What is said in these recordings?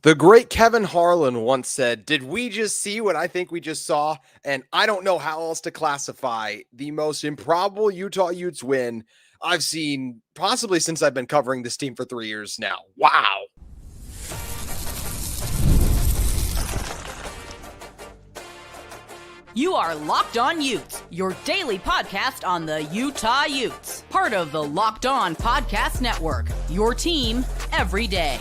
The great Kevin Harlan once said, "Did we just see what I think we just saw?" And I don't know how else to classify the most improbable Utah Utes win I've seen possibly since I've been covering this team for 3 years now. Wow. You are Locked On Utes, your daily podcast on the Utah Utes. Part of the Locked On Podcast Network, your team every day.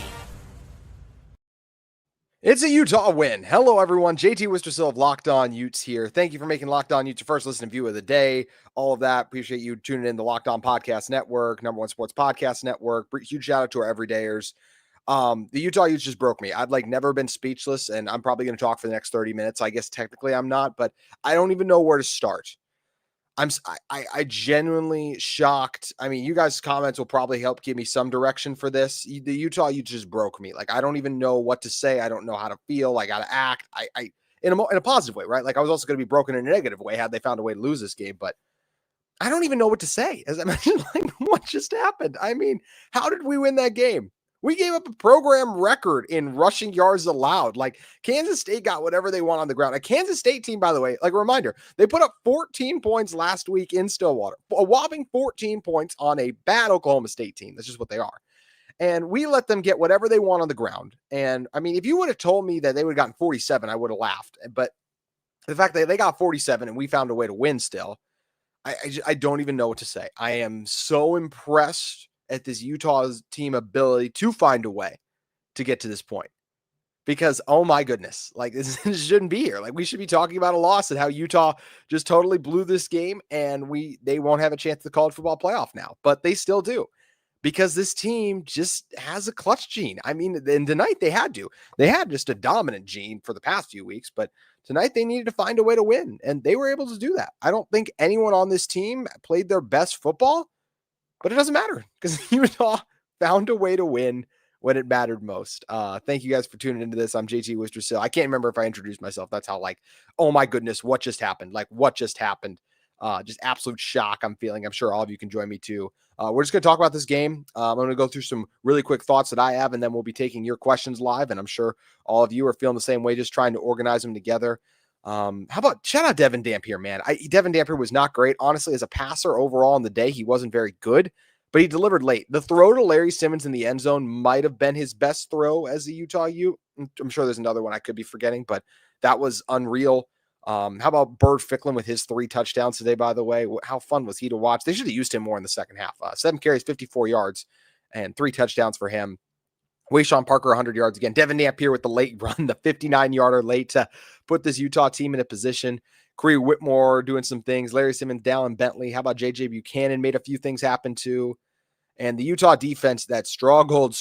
It's a Utah win. Hello, everyone. JT Wistersill of Locked On Utes here. Thank you for making Locked On Utes your first listen and view of the day. All of that. Appreciate you tuning in the Locked On Podcast Network, #1 sports podcast network. Huge shout out to our everydayers. The Utah Utes just broke me. I'd never been speechless, and I'm probably going to talk for the next 30 minutes. I guess technically I'm not, but I don't even know where to start. I genuinely shocked. I mean, you guys' comments will probably help give me some direction for this. The Utah Utes just broke me. I don't even know what to say. I don't know how to feel. I got to act. In a positive way, right? I was also going to be broken in a negative way had they found a way to lose this game, but I don't even know what to say. As I mentioned, what just happened? I mean, how did we win that game? We gave up a program record in rushing yards allowed. Kansas State got whatever they want on the ground. A Kansas State team, by the way, a reminder, they put up 14 points last week in Stillwater. A whopping 14 points on a bad Oklahoma State team. That's just what they are. And we let them get whatever they want on the ground. And, I mean, if you would have told me that they would have gotten 47, I would have laughed. But the fact that they got 47 and we found a way to win still, I don't even know what to say. I am so impressed at this Utah's team ability to find a way to get to this point, because, oh my goodness, this shouldn't be here. We should be talking about a loss and how Utah just totally blew this game, and they won't have a chance at the college football playoff now, but they still do, because this team just has a clutch gene. I mean, and tonight they had just a dominant gene for the past few weeks, but tonight they needed to find a way to win, and they were able to do that. I don't think anyone on this team played their best football, but it doesn't matter because Utah found a way to win when it mattered most. Thank you guys for tuning into this. I'm JT Wistersill. I can't remember if I introduced myself. That's how oh my goodness, what just happened? What just happened? Just absolute shock I'm feeling. I'm sure all of you can join me too. We're just going to talk about this game. I'm going to go through some really quick thoughts that I have, and then we'll be taking your questions live. And I'm sure all of you are feeling the same way, just trying to organize them together. How about shout out Devon Dampier, man. Devon Dampier was not great. Honestly, as a passer overall in the day, he wasn't very good, but he delivered late. The throw to Larry Simmons in the end zone might have been his best throw as a Utah Ute. I'm sure there's another one I could be forgetting, but that was unreal. How about Bird Ficklin with his 3 touchdowns today, by the way? How fun was he to watch? They should have used him more in the second half. 7 carries, 54 yards, and 3 touchdowns for him. Wayshawn Parker, 100 yards again. Devon Dampier with the late run, the 59-yarder late to put this Utah team in a position. Corey Whitmore doing some things. Larry Simmons, Dallin Bentley. How about J.J. Buchanan made a few things happen too. And the Utah defense that struggled.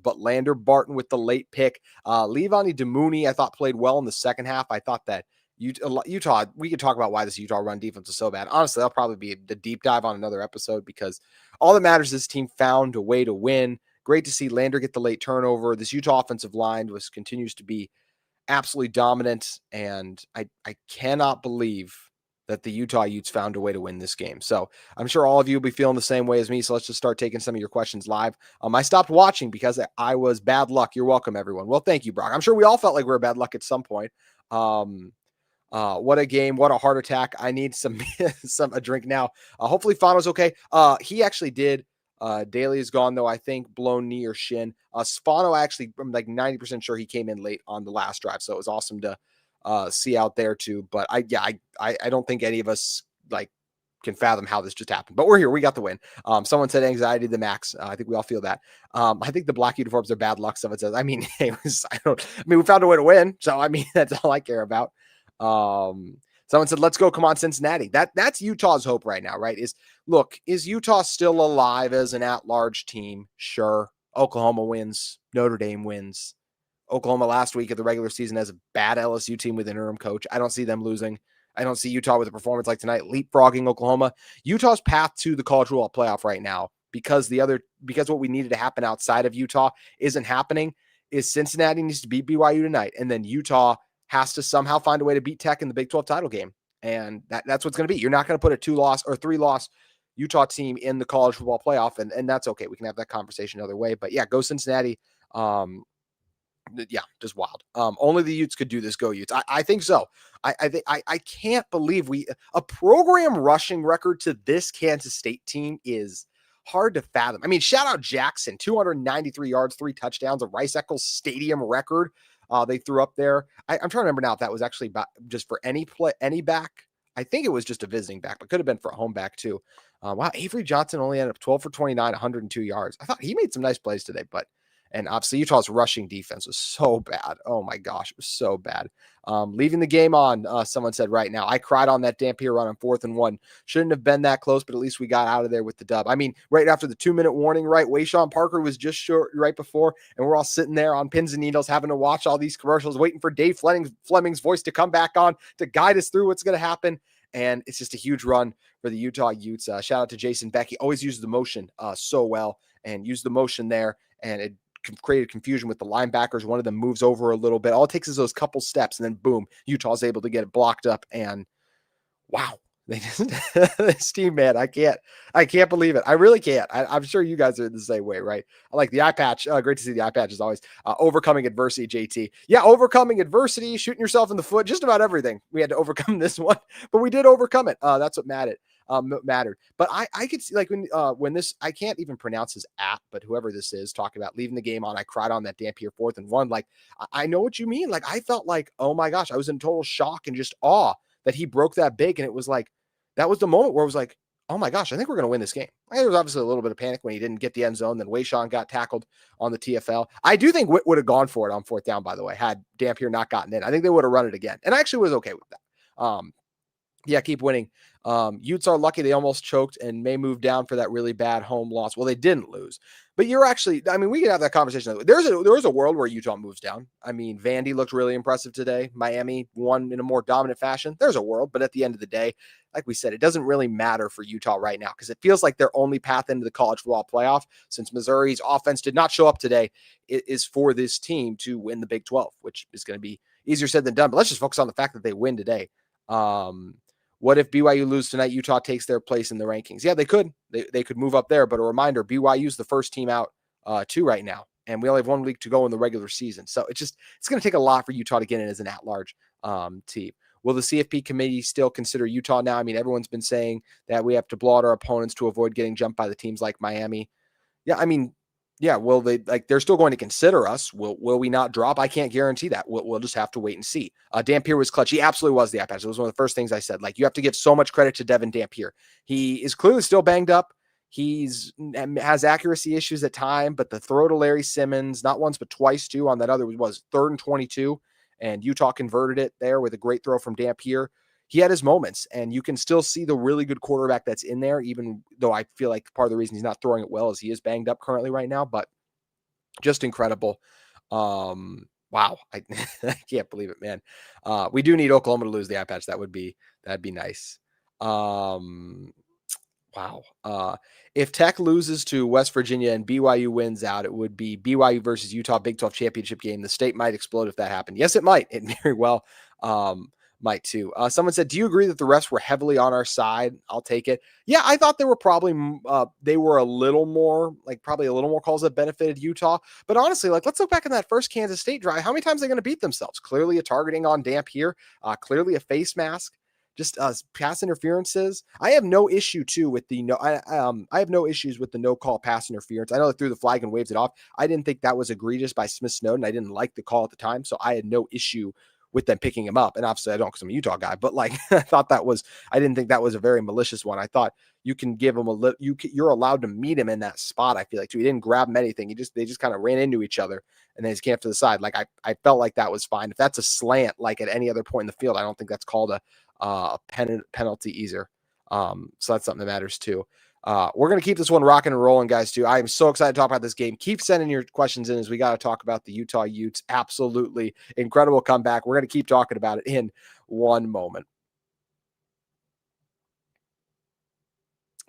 But Lander Barton with the late pick. Levani Demooney, I thought, played well in the second half. I thought that Utah, we could talk about why this Utah run defense is so bad. Honestly, that'll probably be the deep dive on another episode, because all that matters is this team found a way to win. Great to see Lander get the late turnover. This Utah offensive line continues to be absolutely dominant, and I cannot believe that the Utah Utes found a way to win this game. So I'm sure all of you will be feeling the same way as me. So let's just start taking some of your questions live. I stopped watching because I was bad luck. You're welcome, everyone. Well, thank you, Brock. I'm sure we all felt like we were bad luck at some point. What a game. What a heart attack. I need a drink now. Hopefully Fano's okay. He actually did. Daly is gone though, I think, blown knee or shin. Spano, actually, I'm 90% sure he came in late on the last drive, so it was awesome to see out there too. But I don't think any of us can fathom how this just happened. But we're here. We got the win. Someone said anxiety to the max. I think we all feel that. I think the black uniforms are bad luck. Someone says. I mean, we found a way to win, so I mean that's all I care about. Someone said, let's go. Come on, Cincinnati. That's Utah's hope right now, right? Is Utah still alive as an at-large team? Sure. Oklahoma wins. Notre Dame wins. Oklahoma last week of the regular season has a bad LSU team with an interim coach. I don't see them losing. I don't see Utah with a performance like tonight leapfrogging Oklahoma. Utah's path to the college football playoff right now, because what we needed to happen outside of Utah isn't happening, is Cincinnati needs to beat BYU tonight, and then Utah has to somehow find a way to beat Tech in the Big 12 title game. And that's what's going to be. You're not going to put a 2-loss or 3-loss Utah team in the college football playoff, and that's okay. We can have that conversation another way. But yeah, go Cincinnati. Yeah, just wild. Only the Utes could do this. Go Utes. I think so. I can't believe a program rushing record to this Kansas State team is hard to fathom. I mean, shout out Jackson, 293 yards, 3 touchdowns, a Rice Eccles Stadium record. They threw up there. I'm trying to remember now if that was actually just for any back. I think it was just a visiting back, but could have been for a home back too. Wow, Avery Johnson only ended up 12 for 29, 102 yards. I thought he made some nice plays today, and obviously Utah's rushing defense was so bad. Oh my gosh, it was so bad. Leaving the game on, someone said right now, I cried on that Dampier run on 4th and 1. Shouldn't have been that close, but at least we got out of there with the dub. I mean, right after the 2-minute warning, right? Wayshawn Parker was just short right before, and we're all sitting there on pins and needles having to watch all these commercials, waiting for Dave Fleming's voice to come back on to guide us through what's going to happen. And it's just a huge run for the Utah Utes. Shout out to Jason Beck. He always uses the motion so well and used the motion there, and it created confusion with the linebackers. One of them moves over a little bit. All it takes is those couple steps, and then boom, Utah's able to get it blocked up. And wow, they just this team, man, I can't believe it. I really can't. I'm sure you guys are the same way, right? I like the eye patch. Great to see the eye patch as always. Overcoming adversity, JT. Yeah, overcoming adversity, shooting yourself in the foot, just about everything. We had to overcome this one, but we did overcome it. That's what mattered. But I could see, like, when this, I can't even pronounce his app, but whoever this is talking about leaving the game on, I cried on that Dampier 4th and 1. Like, I know what you mean. Like, I felt like, oh my gosh, I was in total shock and just awe that he broke that big. And it was like, that was the moment where it was like, oh my gosh, I think we're going to win this game. There was obviously a little bit of panic when he didn't get the end zone. Then Wayshawn got tackled on the TFL. I do think Witt would have gone for it on 4th down, by the way, had Dampier not gotten in. I think they would have run it again. And I actually was okay with that. Yeah, keep winning. Utes are lucky they almost choked and may move down for that really bad home loss. Well, they didn't lose, but you're actually, I mean, we can have that conversation. There's a world where Utah moves down. I mean, Vandy looked really impressive today. Miami won in a more dominant fashion. There's a world, but at the end of the day, like we said, it doesn't really matter for Utah right now because it feels like their only path into the college football playoff, since Missouri's offense did not show up today, is for this team to win the Big 12, which is going to be easier said than done. But let's just focus on the fact that they win today. What if BYU lose tonight? Utah takes their place in the rankings. Yeah, they could. They could move up there. But a reminder, BYU's the first team out too right now. And we only have 1 week to go in the regular season. So it's going to take a lot for Utah to get in as an at-large team. Will the CFP committee still consider Utah now? I mean, everyone's been saying that we have to blow out our opponents to avoid getting jumped by the teams like Miami. Yeah, I mean, yeah, well, they're still going to consider us. Will we not drop? I can't guarantee that. We'll just have to wait and see. Dampier was clutch. He absolutely was the iPad. It was one of the first things I said. Like, you have to give so much credit to Devon Dampier. He is clearly still banged up. Has accuracy issues at time, but the throw to Larry Simmons, not once but twice too, on that other was 3rd and 22, and Utah converted it there with a great throw from Dampier. He had his moments, and you can still see the really good quarterback that's in there, even though I feel like part of the reason he's not throwing it well is he is banged up currently right now, but just incredible. Wow. I can't believe it, man. We do need Oklahoma to lose the eye patch. That'd be nice. Wow. If Tech loses to West Virginia and BYU wins out, it would be BYU versus Utah Big 12 championship game. The state might explode if that happened. Yes, it might. It very well might too. Someone said, do you agree that the refs were heavily on our side? I'll take it. Yeah, I thought they were probably they were a little more calls that benefited Utah. But honestly, like, let's look back in that first Kansas State drive. How many times are they going to beat themselves? Clearly a targeting on Dampier, clearly a face mask, just pass interferences. I have no issue too with the I have no issues with the no call pass interference. I know they threw the flag and waved it off. I didn't think that was egregious by Smith Snowden. I didn't like the call at the time, so I had no issue with them picking him up. And obviously I don't, because I'm a Utah guy, but like, I didn't think that was a very malicious one. I thought you can give him you're allowed to meet him in that spot. I feel like too. He didn't grab him anything. They just kind of ran into each other and then he came to the side. Like I felt like that was fine. If that's a slant, like at any other point in the field, I don't think that's called a penalty either. So that's something that matters too. We're going to keep this one rocking and rolling, guys, too. I am so excited to talk about this game. Keep sending your questions in as we got to talk about the Utah Utes. Absolutely incredible comeback. We're going to keep talking about it in one moment.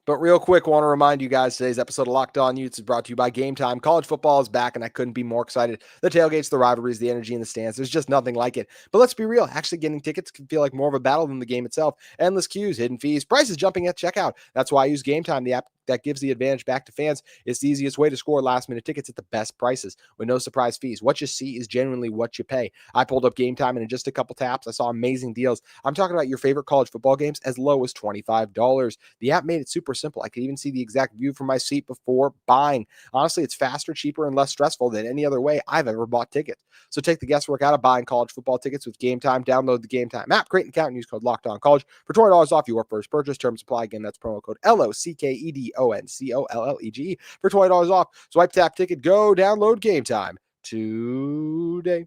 But real quick, want to remind you guys, today's episode of Locked On Utes is brought to you by Gametime. College football is back, and I couldn't be more excited. The tailgates, the rivalries, the energy in the stands, there's just nothing like it. But let's be real, actually getting tickets can feel like more of a battle than the game itself. Endless queues, hidden fees, prices jumping at checkout. That's why I use Gametime, the app that gives the advantage back to fans. It's the easiest way to score last-minute tickets at the best prices with no surprise fees. What you see is genuinely what you pay. I pulled up Gametime, and in just a couple taps, I saw amazing deals. I'm talking about your favorite college football games as low as $25. The app made it super simple. I could even see the exact view from my seat before buying. Honestly, it's faster, cheaper, and less stressful than any other way I've ever bought tickets. So take the guesswork out of buying college football tickets with Gametime. Download the Gametime app, create an account, and use code LOCKEDONCollege for $20 off your first purchase. Terms apply. Again, that's promo code LOCKEDONCOLLEGE for $20 off. Swipe, tap, ticket, go. Download Gametime today.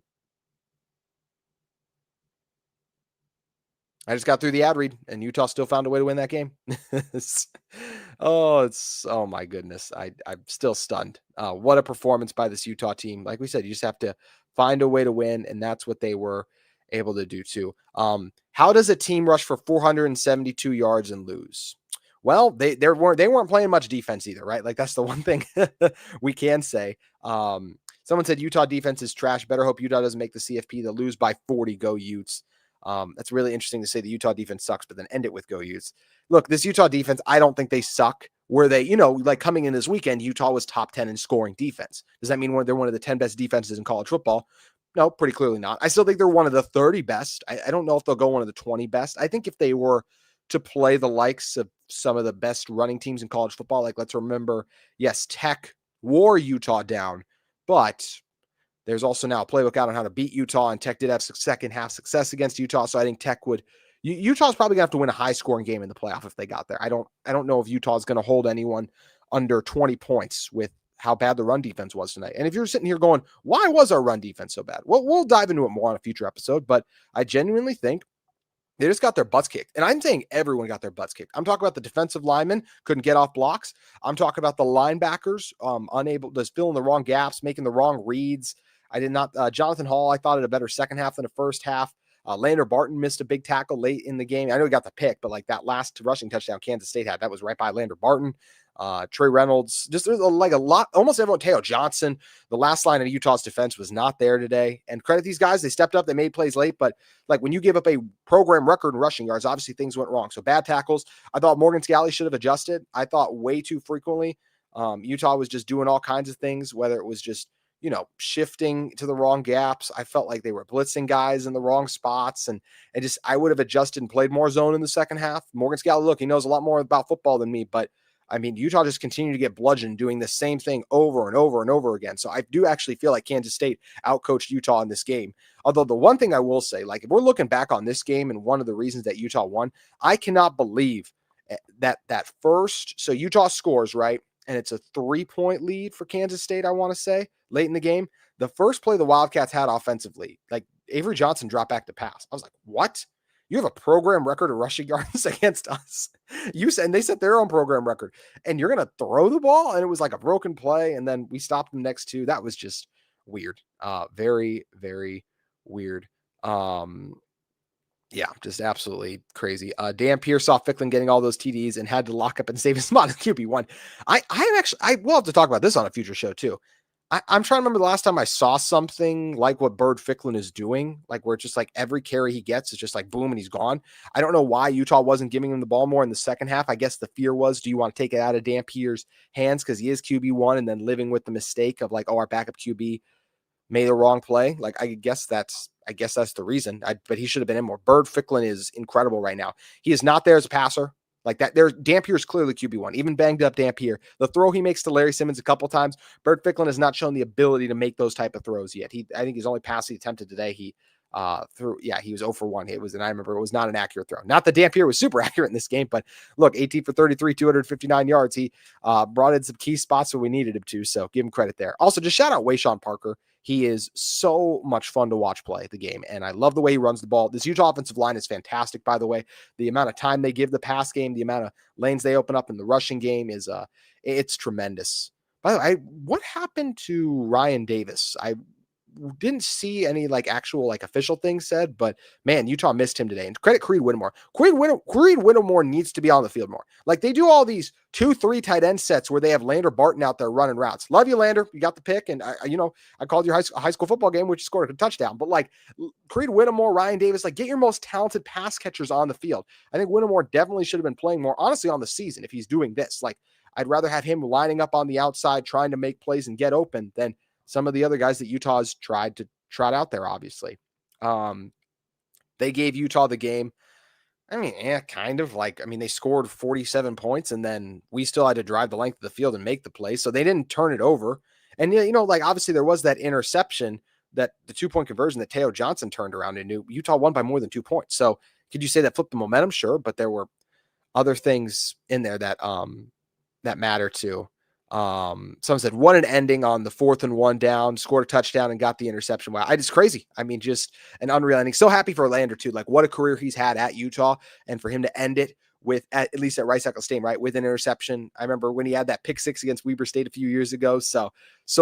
I just got through the ad read, and Utah still found a way to win that game. Oh my goodness. I'm still stunned. What a performance by this Utah team. Like we said, you just have to find a way to win, and that's what they were able to do too. How does a team rush for 472 yards and lose? Well, they weren't playing much defense either, right? Like that's the one thing we can say. Someone said Utah defense is trash. Better hope Utah doesn't make the CFP. They'll lose by 40. Go Utes. That's really interesting to say the Utah defense sucks, but then end it with go Utes. Look, this Utah defense, I don't think they suck. Were they, like coming in this weekend, Utah was top 10 in scoring defense. Does that mean they're one of the 10 best defenses in college football? No, pretty clearly not. I still think they're one of the 30 best. I don't know if they'll go one of the 20 best. I think if they were to play the likes of some of the best running teams in college football, like let's remember, yes, Tech wore Utah down, but there's also now a playbook out on how to beat Utah, and Tech did have second half success against Utah. So I think Tech would. Utah's probably gonna have to win a high scoring game in the playoff if they got there. I don't know if Utah's gonna hold anyone under 20 points with how bad the run defense was tonight. And if you're sitting here going, why was our run defense so bad? Well, we'll dive into it more on a future episode, but I genuinely think they just got their butts kicked. And I'm saying everyone got their butts kicked. I'm talking about the defensive linemen couldn't get off blocks. I'm talking about the linebackers unable to fill in the wrong gaps, making the wrong reads. I did not. Jonathan Hall, I thought, had a better second half than the first half. Lander Barton missed a big tackle late in the game. I know he got the pick, but like that last rushing touchdown Kansas State had, that was right by Lander Barton. Trey Reynolds, just like a lot, almost everyone. Teo Johnson, the last line of Utah's defense was not there today. And credit these guys, they stepped up, they made plays late, but like when you give up a program record in rushing yards, obviously things went wrong. So bad tackles. I thought Morgan Scalley should have adjusted. I thought way too frequently. Utah was just doing all kinds of things, whether it was just, shifting to the wrong gaps. I felt like they were blitzing guys in the wrong spots, and I would have adjusted and played more zone in the second half. Morgan Scalley, look, he knows a lot more about football than me, but I mean, Utah just continued to get bludgeoned doing the same thing over and over and over again. So I do actually feel like Kansas State outcoached Utah in this game. Although the one thing I will say, like if we're looking back on this game and one of the reasons that Utah won, I cannot believe that first, so Utah scores, right? And it's a 3-point lead for Kansas State, I want to say, late in the game. The first play the Wildcats had offensively, like Avery Johnson dropped back to pass. I was like, what? You have a program record of rushing yards against us. And they set their own program record, and you're going to throw the ball. And it was like a broken play. And then we stopped them next two. That was just weird. Very, very weird. Yeah, just absolutely crazy. Dampier saw Ficklin getting all those TDs and had to lock up and save his spot as QB1. I will have to talk about this on a future show too. I'm trying to remember the last time I saw something like what Bird Ficklin is doing, like where it's just like every carry he gets is just like boom and he's gone. I don't know why Utah wasn't giving him the ball more in the second half. I guess the fear was, do you want to take it out of Dampier's hands because he is QB1, and then living with the mistake of like, oh, our backup QB made the wrong play. Like, I guess that's the reason. But he should have been in more. Bird Ficklin is incredible right now. He is not there as a passer. Like that, Dampier is clearly QB1, even banged up Dampier. The throw he makes to Larry Simmons a couple times, Bird Ficklin has not shown the ability to make those type of throws yet. I think his only pass he attempted today, he was 0 for 1. And I remember it was not an accurate throw. Not that Dampier was super accurate in this game, but look, 18 for 33, 259 yards. He brought in some key spots where we needed him to, so give him credit there. Also, just shout out Wayshawn Parker. He is so much fun to watch play the game, and I love the way he runs the ball. This Utah offensive line is fantastic, by the way. The amount of time they give the pass game, the amount of lanes they open up in the rushing game is it's tremendous. By the way, what happened to Ryan Davis? I didn't see any like actual like official things said, but man, Utah missed him today. And credit Creed Whittemore. Creed Whittemore needs to be on the field more. Like they do all these 2-3 tight end sets where they have Lander Barton out there running routes. Love you, Lander. You got the pick, and I called your high school football game, which you scored a touchdown. But like Creed Whittemore, Ryan Davis, like get your most talented pass catchers on the field. I think Whittemore definitely should have been playing more honestly on the season if he's doing this. Like I'd rather have him lining up on the outside, trying to make plays and get open than some of the other guys that Utah's tried to trot out there, obviously. They gave Utah the game. I mean, kind of like, I mean, they scored 47 points and then we still had to drive the length of the field and make the play. So they didn't turn it over. And, like obviously there was that interception, that the 2-point conversion that Teo Johnson turned around and Utah won by more than 2 points. So could you say that flipped the momentum? Sure. But there were other things in there that matter too. Someone said, what an ending on the 4th and 1 down, scored a touchdown and got the interception. Wow. It's crazy. I mean, just an unreal ending. So happy for Lander too. Like what a career he's had at Utah, and for him to end it with, at least at Rice-Eccles Stadium, right, with an interception. I remember when he had that pick 6 against Weber State a few years ago. So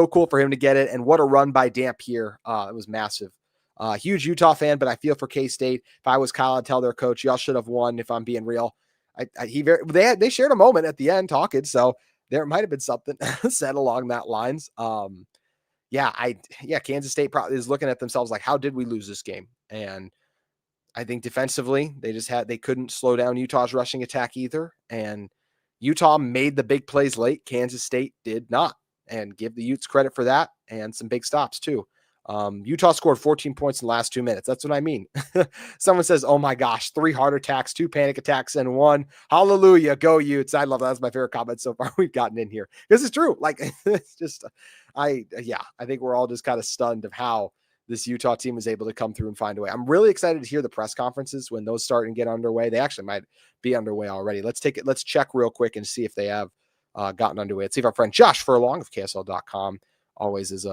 cool for him to get it. And what a run by Dampier. It was massive. Huge Utah fan, but I feel for K-State. If I was Kyle, I'd tell their coach, y'all should have won, if I'm being real. They shared a moment at the end talking, so there might have been something said along that lines. Kansas State probably is looking at themselves like, how did we lose this game? And I think defensively, they couldn't slow down Utah's rushing attack either. And Utah made the big plays late. Kansas State did not, and give the Utes credit for that, and some big stops too. Utah scored 14 points in the last 2 minutes. That's what I mean. Someone says, oh my gosh, 3 heart attacks, 2 panic attacks, and 1. Hallelujah. Go Utes. I love that. That's my favorite comment so far we've gotten in here. This is true. Like, it's just, I think we're all just kind of stunned of how this Utah team was able to come through and find a way. I'm really excited to hear the press conferences when those start and get underway. They actually might be underway already. Let's check real quick and see if they have gotten underway. Let's see if our friend Josh Furlong of KSL.com always is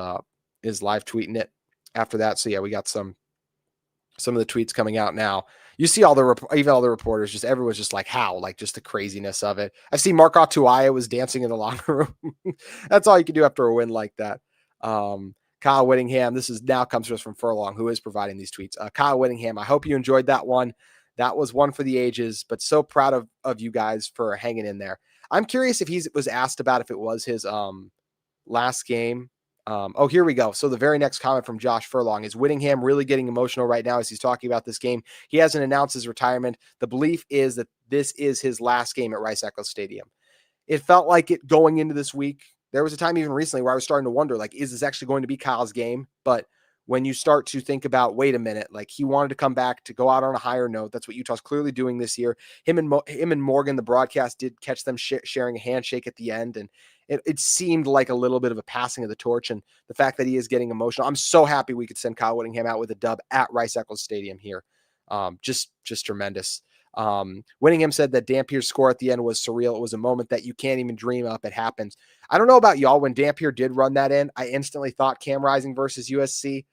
live tweeting it after that. So yeah, we got some of the tweets coming out now. You see all the reporters, just everyone's just like, how, like just the craziness of it. I've seen Mark Otuaya was dancing in the locker room. That's all you can do after a win like that. Kyle Whittingham, this is now comes to us from Furlong, who is providing these tweets. Kyle Whittingham, I hope you enjoyed that one. That was one for the ages, but so proud of you guys for hanging in there. I'm curious if he was asked about if it was his last game. Here we go. So the very next comment from Josh Furlong is, Whittingham really getting emotional right now as he's talking about this game. He hasn't announced his retirement. The belief is that this is his last game at Rice-Eccles Stadium. It felt like it going into this week. There was a time even recently where I was starting to wonder, like, is this actually going to be Kyle's game? But when you start to think about, wait a minute, like he wanted to come back to go out on a higher note. That's what Utah's clearly doing this year. Him and Morgan, the broadcast, did catch them sharing a handshake at the end. And it seemed like a little bit of a passing of the torch, and the fact that he is getting emotional. I'm so happy we could send Kyle Whittingham out with a dub at Rice-Eccles Stadium here. Just tremendous. Whittingham said that Dampier's score at the end was surreal. It was a moment that you can't even dream up. It happens. I don't know about y'all. When Dampier did run that in, I instantly thought Cam Rising versus USC.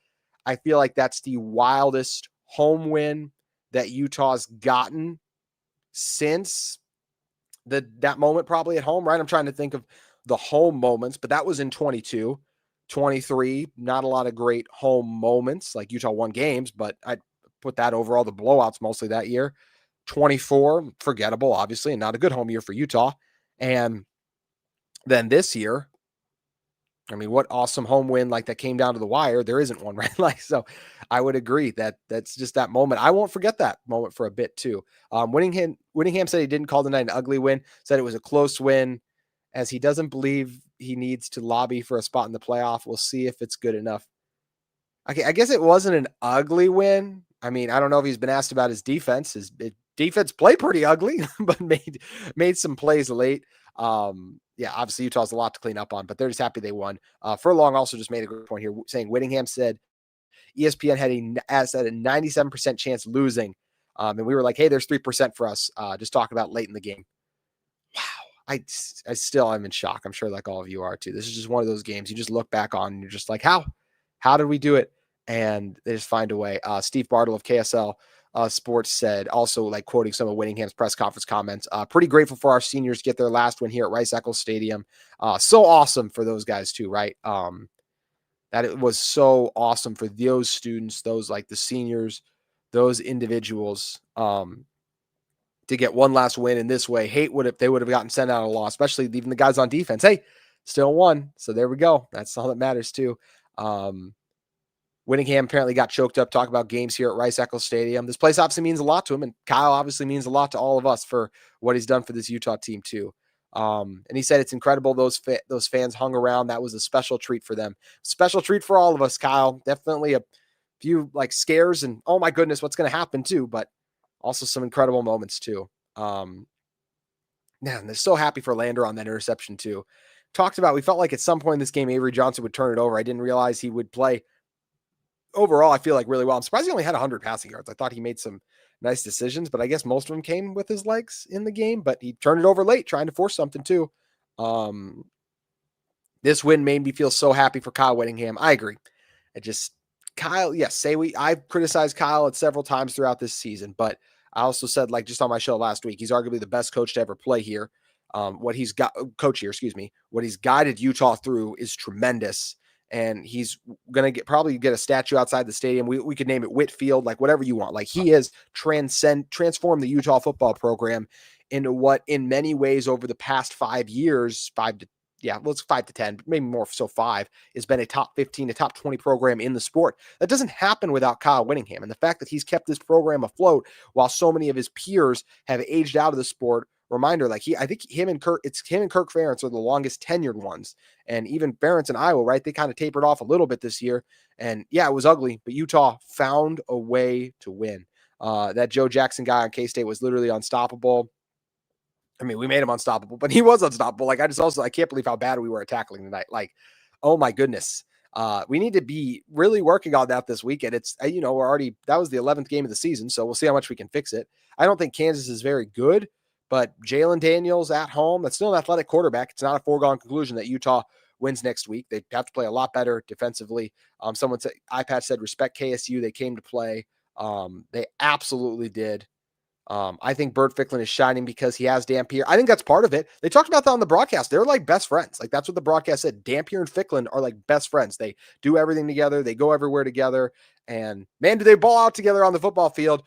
I feel like that's the wildest home win that Utah's gotten since that moment, probably at home, right? I'm trying to think of the home moments, but that was in 22, 23, not a lot of great home moments. Like Utah won games, but I'd put that over all the blowouts mostly that year. 24, forgettable, obviously, and not a good home year for Utah. And then this year, I mean, what awesome home win like that came down to the wire. There isn't one, right? Like, so I would agree that that's just that moment. I won't forget that moment for a bit too. Whittingham said he didn't call the night an ugly win, said it was a close win, as he doesn't believe he needs to lobby for a spot in the playoff. We'll see if it's good enough. Okay, I guess it wasn't an ugly win. I mean, I don't know if he's been asked about his defense. His defense played pretty ugly, but made some plays late. Obviously Utah has a lot to clean up on, but they're just happy they won. Furlong also just made a good point here, saying Whittingham said ESPN had a 97% chance losing. And we were like, hey, there's 3% for us. Just talking about late in the game. Wow. I still am in shock. I'm sure like all of you are too. This is just one of those games you just look back on and you're just like, how did we do it? And they just find a way. Steve Bartle of KSL Sports said, also like quoting some of Whittingham's press conference comments, pretty grateful for our seniors to get their last win here at Rice-Eccles Stadium. So awesome for those guys too, right? That it was so awesome for those students, those like the seniors, those individuals, to get one last win in this way. Hate would if they would have gotten sent out a loss, especially even the guys on defense. Hey, still won. So there we go. That's all that matters too. Whittingham apparently got choked up talking about games here at Rice-Eccles Stadium. This place obviously means a lot to him, and Kyle obviously means a lot to all of us for what he's done for this Utah team too. And he said it's incredible those fans hung around. That was a special treat for them. Special treat for all of us, Kyle. Definitely a few like scares and oh my goodness, what's going to happen too, but also some incredible moments too. Man, they're so happy for Lander on that interception too. Talked about, we felt like at some point in this game, Avery Johnson would turn it over. I didn't realize he would play overall. I feel like really well. I'm surprised he only had 100 passing yards. I thought he made some nice decisions, but I guess most of them came with his legs in the game, but he turned it over late trying to force something too. This win made me feel so happy for Kyle Whittingham. I agree. Kyle, yes, I've criticized Kyle at several times throughout this season, but I also said, like just on my show last week, he's arguably the best coach to ever play here. What he's guided Utah through is tremendous. And he's going to probably get a statue outside the stadium. We could name it Whitfield, like whatever you want. Like he has transformed the Utah football program into what in many ways over the past 5 years, 5 to 10, maybe more so 5, has been a top 15, a top 20 program in the sport. That doesn't happen without Kyle Whittingham. And the fact that he's kept this program afloat while so many of his peers have aged out of the sport. Reminder, like him and Kirk Ferentz are the longest tenured ones. And even Ferentz in Iowa, right? They kind of tapered off a little bit this year. And yeah, it was ugly, but Utah found a way to win. That Joe Jackson guy on K-State was literally unstoppable. I mean, we made him unstoppable, but he was unstoppable. Like I can't believe how bad we were at tackling tonight. Like, oh my goodness. We need to be really working on that this weekend. It's, that was the 11th game of the season. So we'll see how much we can fix it. I don't think Kansas is very good, but Jalen Daniels at home, that's still an athletic quarterback. It's not a foregone conclusion that Utah wins next week. They have to play a lot better defensively. Someone said, iPad said, respect KSU. They came to play. They absolutely did. I think Bert Ficklin is shining because he has Dampier. I think that's part of it. They talked about that on the broadcast. They're like best friends. Like that's what the broadcast said. Dampier and Ficklin are like best friends. They do everything together. They go everywhere together. And man, do they ball out together on the football field.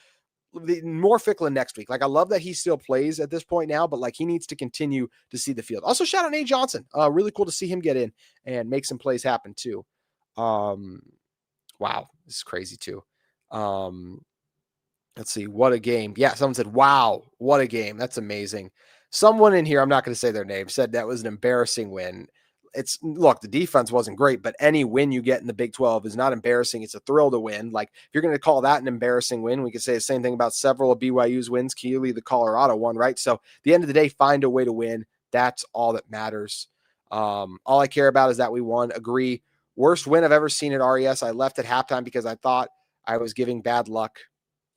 More Ficklin next week. Like I love that he still plays at this point now, but like he needs to continue to see the field. Also shout out Nate Johnson. Really cool to see him get in and make some plays happen too. Wow, this is crazy too. Let's see, what a game. Yeah, someone said, wow, what a game. That's amazing. Someone in here, I'm not going to say their name, said that was an embarrassing win. Look, the defense wasn't great, but any win you get in the Big 12 is not embarrassing. It's a thrill to win. Like, if you're going to call that an embarrassing win, we could say the same thing about several of BYU's wins, Keely, the Colorado one, right? So, at the end of the day, find a way to win. That's all that matters. All I care about is that we won. Agree. Worst win I've ever seen at RES. I left at halftime because I thought I was giving bad luck.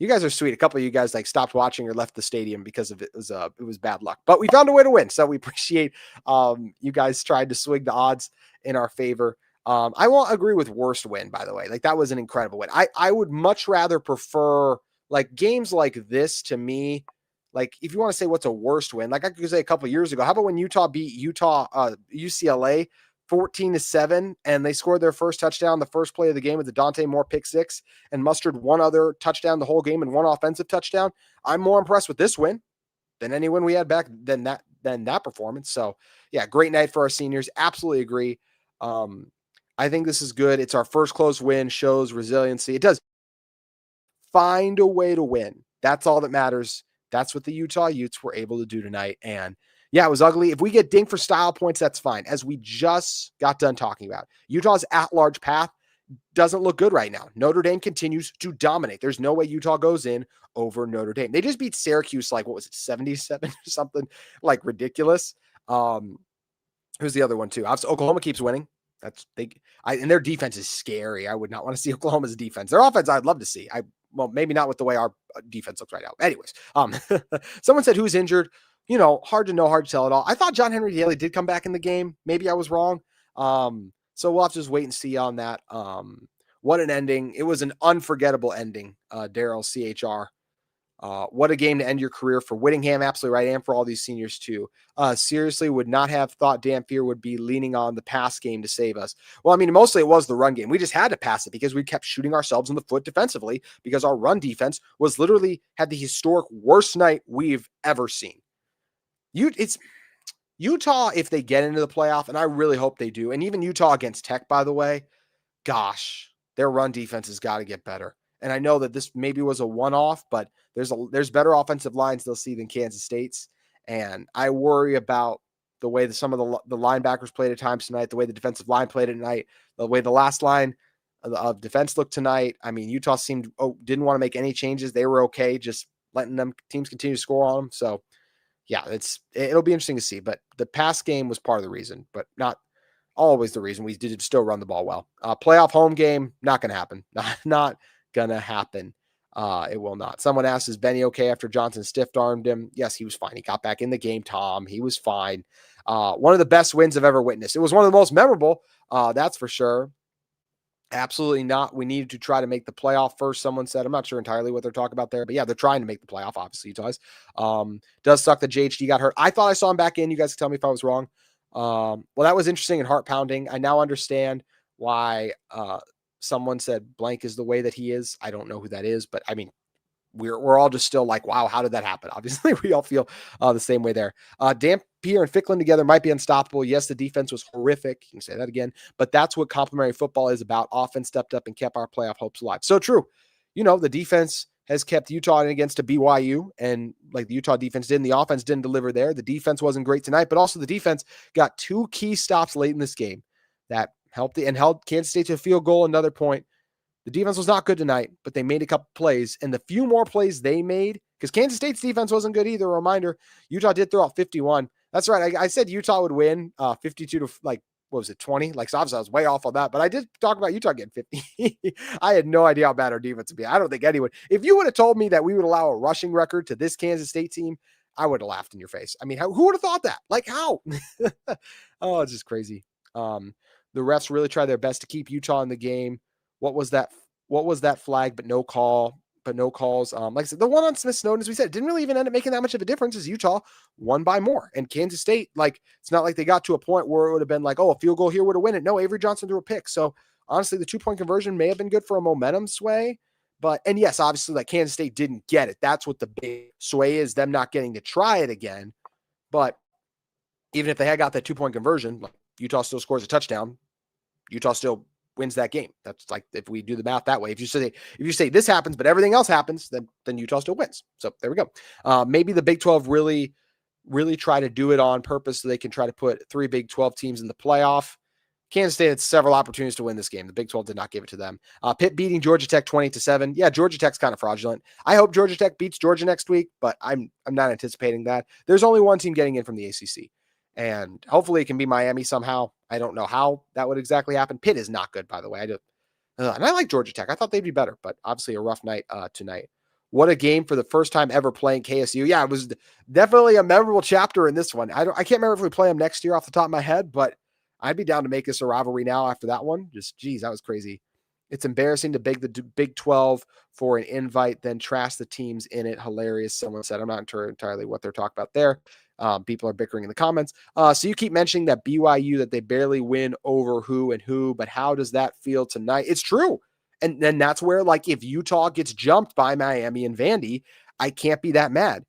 You guys are sweet. A couple of you guys like stopped watching or left the stadium because of it was bad luck, but we found a way to win. So we appreciate you guys tried to swing the odds in our favor. I won't agree with worst win, by the way. Like that was an incredible win. I would much rather prefer like games like this to me. Like if you want to say what's a worst win, like I could say a couple of years ago, how about when Utah beat UCLA 14-7, and they scored their first touchdown the first play of the game with the Dante Moore pick six and mustered one other touchdown the whole game and one offensive touchdown. I'm more impressed with this win than any win we had back than that performance. So yeah, great night for our seniors. Absolutely agree. I think this is good. It's our first close win, shows resiliency. It does. Find a way to win. That's all that matters. That's what the Utah Utes were able to do tonight. And yeah, it was ugly. If we get dinged for style points, that's fine. As we just got done talking about, Utah's at-large path doesn't look good right now. Notre Dame continues to dominate. There's no way Utah goes in over Notre Dame. They just beat Syracuse, like, what was it, 77 or something, like ridiculous. Who's the other one too? Obviously, Oklahoma keeps winning. That's big. And their defense is scary. I would not want to see Oklahoma's defense. Their offense, I'd love to see. Well, maybe not with the way our defense looks right now. Anyways, someone said who's injured. Hard to know, hard to tell at all. I thought John Henry Daly did come back in the game. Maybe I was wrong. So we'll have to just wait and see on that. What an ending. It was an unforgettable ending, Daryl CHR. What a game to end your career for Whittingham. Absolutely right. And for all these seniors too. Seriously, would not have thought Dampier would be leaning on the pass game to save us. Well, I mean, mostly it was the run game. We just had to pass it because we kept shooting ourselves in the foot defensively because our run defense was literally had the historic worst night we've ever seen. It's Utah if they get into the playoff, and I really hope they do. And even Utah against Tech, by the way, gosh, their run defense has got to get better. And I know that this maybe was a one-off, but there's better offensive lines they'll see than Kansas State's. And I worry about the way that some of the linebackers played at times tonight, the way the defensive line played at night, the way the last line of defense looked tonight. I mean, Utah didn't want to make any changes. They were okay just letting them teams continue to score on them. So yeah, it'll be interesting to see. But the pass game was part of the reason, but not always the reason. We did still run the ball well. Playoff home game, not going to happen. Not going to happen. It will not. Someone asked, is Benny okay after Johnson stiff-armed him? Yes, he was fine. He got back in the game, Tom. He was fine. One of the best wins I've ever witnessed. It was one of the most memorable, that's for sure. Absolutely not. We needed to try to make the playoff first, someone said. I'm not sure entirely what they're talking about there, but yeah, they're trying to make the playoff, obviously, Utah's. Does suck that JHD got hurt. I thought I saw him back in. You guys can tell me if I was wrong. Well, that was interesting and heart-pounding. I now understand why someone said blank is the way that he is. I don't know who that is, but I mean, we're all just still like, wow, how did that happen? Obviously, we all feel the same way there. Dampier and Ficklin together might be unstoppable. Yes, the defense was horrific. You can say that again, but that's what complimentary football is about. Offense stepped up and kept our playoff hopes alive. So true. You know, the defense has kept Utah in against a BYU, and like the Utah defense did, and the offense didn't deliver there. The defense wasn't great tonight, but also the defense got 2 key stops late in this game that helped and held Kansas State to a field goal, another point. The defense was not good tonight, but they made a couple plays, and the few more plays they made, because Kansas State's defense wasn't good either. A reminder, Utah did throw out 51. That's right. I said Utah would win 52 to what was it, 20? Like, so obviously I was way off on that, but I did talk about Utah getting 50. I had no idea how bad our defense would be. I don't think anyone, if you would have told me that we would allow a rushing record to this Kansas State team, I would have laughed in your face. I mean, who would have thought that? Like, how? Oh, it's just crazy. The refs really tried their best to keep Utah in the game. What was that flag, but no calls. Like I said, the one on Smith Snowden, as we said, it didn't really even end up making that much of a difference as Utah won by more. And Kansas State, like, it's not like they got to a point where it would have been like, oh, a field goal here would have won it. No, Avery Johnson threw a pick. So honestly, the 2-point conversion may have been good for a momentum sway. And yes, obviously, like, Kansas State didn't get it. That's what the big sway is, them not getting to try it again. But even if they had got that 2-point conversion, like, Utah still scores a touchdown. Utah still wins that game. That's like, if we do the math that way, if you say this happens, but everything else happens, then Utah still wins. So there we go. Maybe the Big 12 really try to do it on purpose so they can try to put 3 Big 12 teams in the playoff. Kansas State had several opportunities to win this game. The Big 12 did not give it to them. Pitt beating Georgia Tech 20-7. Yeah, Georgia Tech's kind of fraudulent. I hope Georgia Tech beats Georgia next week, but I'm not anticipating that. There's only one team getting in from the ACC. And hopefully it can be Miami somehow. I don't know how that would exactly happen. Pitt is not good, by the way. And I like Georgia Tech. I thought they'd be better, but obviously a rough night tonight. What a game for the first time ever playing KSU. Yeah, it was definitely a memorable chapter in this one. I can't remember if we play them next year off the top of my head, but I'd be down to make this a rivalry now after that one. Just, geez, that was crazy. It's embarrassing to beg the Big 12 for an invite, then trash the teams in it. Hilarious. Someone said, I'm not sure entirely what they're talking about there. People are bickering in the comments. So you keep mentioning that BYU, that they barely win over who, but how does that feel tonight? It's true. And then that's where, like, if Utah gets jumped by Miami and Vandy, I can't be that mad.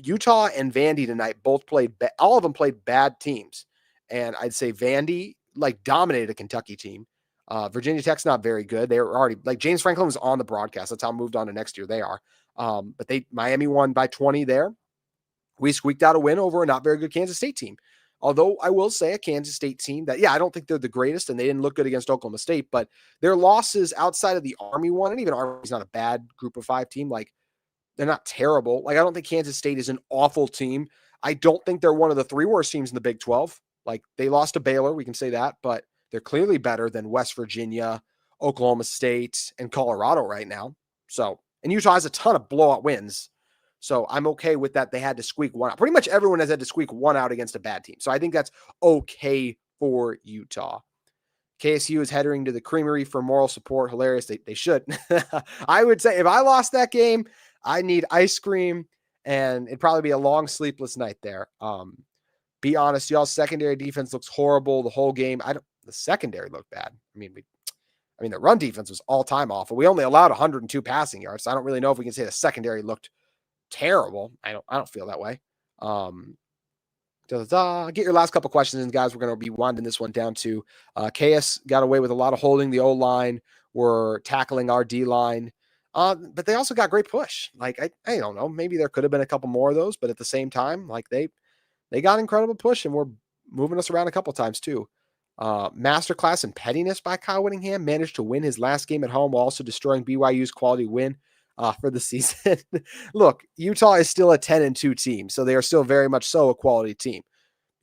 Utah and Vandy tonight both played, all of them played bad teams. And I'd say Vandy, like, dominated a Kentucky team. Virginia Tech's not very good. They were already, like, James Franklin was on the broadcast. That's how moved on to next year they are. But Miami won by 20 there. We squeaked out a win over a not very good Kansas State team. Although I will say a Kansas State team that, yeah, I don't think they're the greatest and they didn't look good against Oklahoma State, but their losses outside of the Army one, and even Army's not a bad group of 5 team. Like, they're not terrible. Like, I don't think Kansas State is an awful team. I don't think they're one of the 3 worst teams in the Big 12. Like, they lost to Baylor, we can say that, but they're clearly better than West Virginia, Oklahoma State, and Colorado right now. So, and Utah has a ton of blowout wins. So I'm okay with that. They had to squeak one out. Pretty much everyone has had to squeak one out against a bad team. So I think that's okay for Utah. KSU is heading to the Creamery for moral support. Hilarious. They should. I would say if I lost that game, I need ice cream and it'd probably be a long sleepless night there. Be honest, y'all's secondary defense looks horrible the whole game. The secondary looked bad. I mean, the run defense was all time awful. We only allowed 102 passing yards. So I don't really know if we can say the secondary looked terrible. I don't feel that way. Get your last couple questions in, guys. We're going to be winding this one down to KS got away with a lot of holding. The O-line were tackling our D-line. But they also got great push. Like, I don't know. Maybe there could have been a couple more of those, but at the same time, like, they they got incredible push and were moving us around a couple times too. Masterclass in pettiness by Kyle Whittingham, managed to win his last game at home while also destroying BYU's quality win for the season. Look, Utah is still a 10-2 team, so they are still very much so a quality team.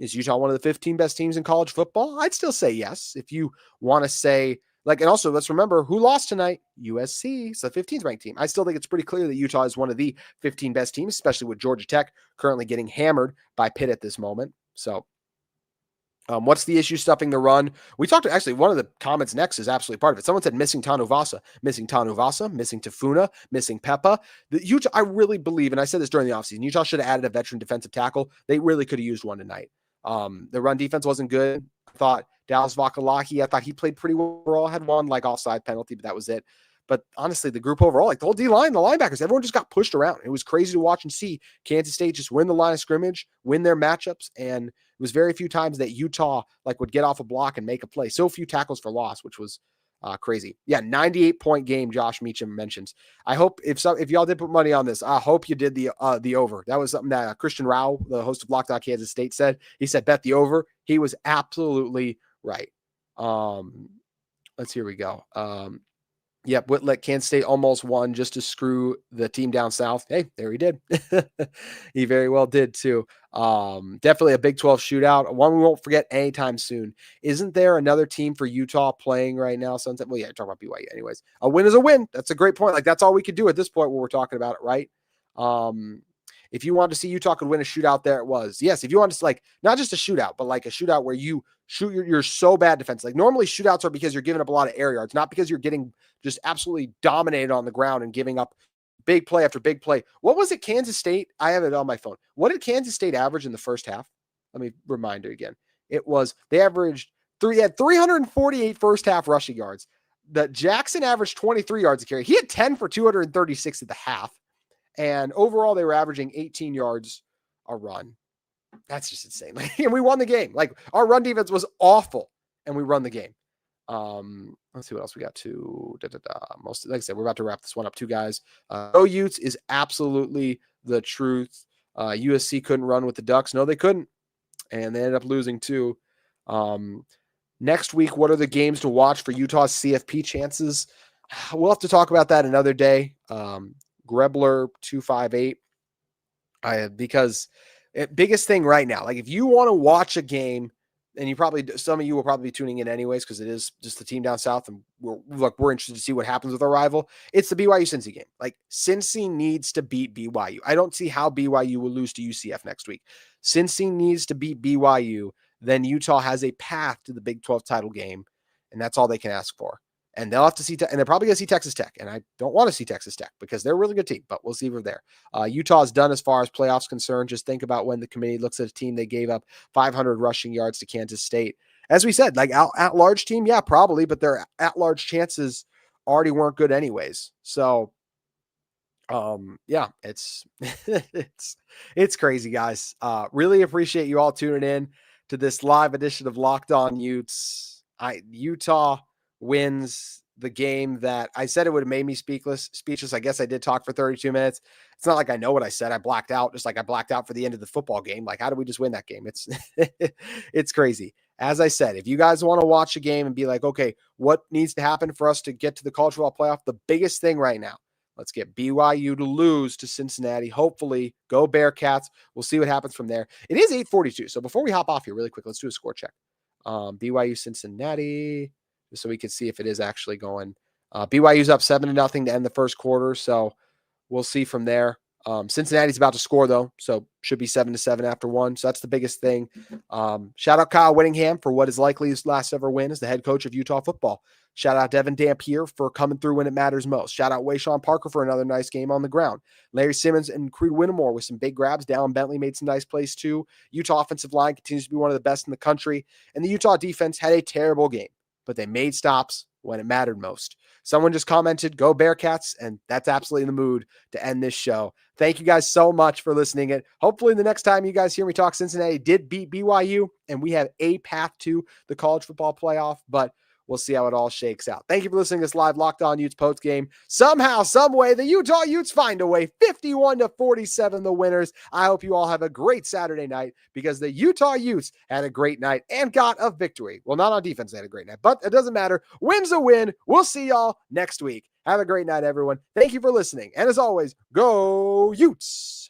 Is Utah one of the 15 best teams in college football? I'd still say yes. If you want to say, like, and also let's remember who lost tonight, USC. It's the 15th ranked team. I still think it's pretty clear that Utah is one of the 15 best teams, especially with Georgia Tech currently getting hammered by Pitt at this moment. So what's the issue stuffing the run? We talked to, actually, one of the comments next is absolutely part of it. Someone said missing Tanuvasa, missing Tafuna, missing Peppa. The Utah, I really believe, and I said this during the offseason, Utah should have added a veteran defensive tackle. They really could have used one tonight. The run defense wasn't good. I thought Dallas Vakalaki, I thought he played pretty well overall, had one like offside penalty, but that was it. But honestly, the group overall, like the whole D-line, the linebackers, everyone just got pushed around. It was crazy to watch and see Kansas State just win the line of scrimmage, win their matchups, and it was very few times that Utah like would get off a block and make a play. So few tackles for loss, which was crazy. Yeah, 98-point game, Josh Meacham mentions. I hope if y'all did put money on this, I hope you did the over. That was something that Christian Rao, the host of Locked On Kansas State, said. He said, bet the over. He was absolutely right. Here we go. Yep, Whitlet, Kansas State almost won just to screw the team down south. Hey, there he did. He very well did too. Definitely a Big 12 shootout, one we won't forget anytime soon. Isn't there another team for Utah playing right now? Sunset. Well, yeah, talk about BYU anyways. A win is a win. That's a great point. Like that's all we could do at this point when we're talking about it, right? If you wanted to see Utah could win a shootout, there it was. Yes, if you wanted to like not just a shootout, but like a shootout where you shoot you're so bad defense. Like normally shootouts are because you're giving up a lot of air yards, not because you're getting just absolutely dominated on the ground and giving up big play after big play. What was it, Kansas State? I have it on my phone. What did Kansas State average in the first half? Let me remind you again. It was they averaged had 348 first half rushing yards. The Jackson averaged 23 yards a carry. He had 10 for 236 at the half. And overall, they were averaging 18 yards a run. That's just insane. And we won the game. Like our run defense was awful, and we run the game. Let's see what else we got to. Most, like I said, we're about to wrap this one up too, guys. Utes is absolutely the truth. USC couldn't run with the Ducks. No, they couldn't, and they ended up losing too. Next week, what are the games to watch for Utah's CFP chances? We'll have to talk about that another day. Grebler 258. Because biggest thing right now, like if you want to watch a game, and some of you will probably be tuning in anyways because it is just the team down south, and we're interested to see what happens with our rival. It's the BYU Cincy game. Like Cincy needs to beat BYU. I don't see how BYU will lose to UCF next week. Cincy needs to beat BYU. Then Utah has a path to the Big 12 title game, and that's all they can ask for. And they'll have to see, and they're probably going to see Texas Tech. And I don't want to see Texas Tech because they're a really good team, but we'll see if we're there. Utah's done as far as playoffs concerned. Just think about when the committee looks at a team, they gave up 500 rushing yards to Kansas State. As we said, like at-large team, yeah, probably, but their at-large chances already weren't good anyways. So, yeah, it's it's crazy, guys. Really appreciate you all tuning in to this live edition of Locked On Utes. Utah wins the game that I said it would have made me speechless. I guess I did talk for 32 minutes. It's not like I know what I said. I blacked out, just like I blacked out for the end of the football game. Like, how did we just win that game? It's it's crazy. As I said, if you guys want to watch a game and be like, okay, what needs to happen for us to get to the college football playoff? The biggest thing right now, let's get BYU to lose to Cincinnati. Hopefully, go Bearcats. We'll see what happens from there. It is 8:42. So before we hop off here really quick, let's do a score check. BYU Cincinnati, so we can see if it is actually going. BYU's up 7-0 to end the first quarter, so we'll see from there. Cincinnati's about to score, though, so should be 7-7 after one, so that's the biggest thing. Shout out Kyle Whittingham for what is likely his last ever win as the head coach of Utah football. Shout out Devon Dampier for coming through when it matters most. Shout out Wayshawn Parker for another nice game on the ground. Larry Simmons and Creed Whittemore with some big grabs. Dallin Bentley made some nice plays too. Utah offensive line continues to be one of the best in the country, and the Utah defense had a terrible game, but they made stops when it mattered most. Someone just commented, go Bearcats, and that's absolutely in the mood to end this show. Thank you guys so much for listening. And hopefully the next time you guys hear me talk, Cincinnati did beat BYU, and we have a path to the college football playoff, but we'll see how it all shakes out. Thank you for listening to this live Locked On Utes post game. Somehow, some way, the Utah Utes find a way. 51-47, the winners. I hope you all have a great Saturday night, because the Utah Utes had a great night and got a victory. Well, not on defense, they had a great night, but it doesn't matter. Win's a win. We'll see y'all next week. Have a great night, everyone. Thank you for listening. And as always, go Utes!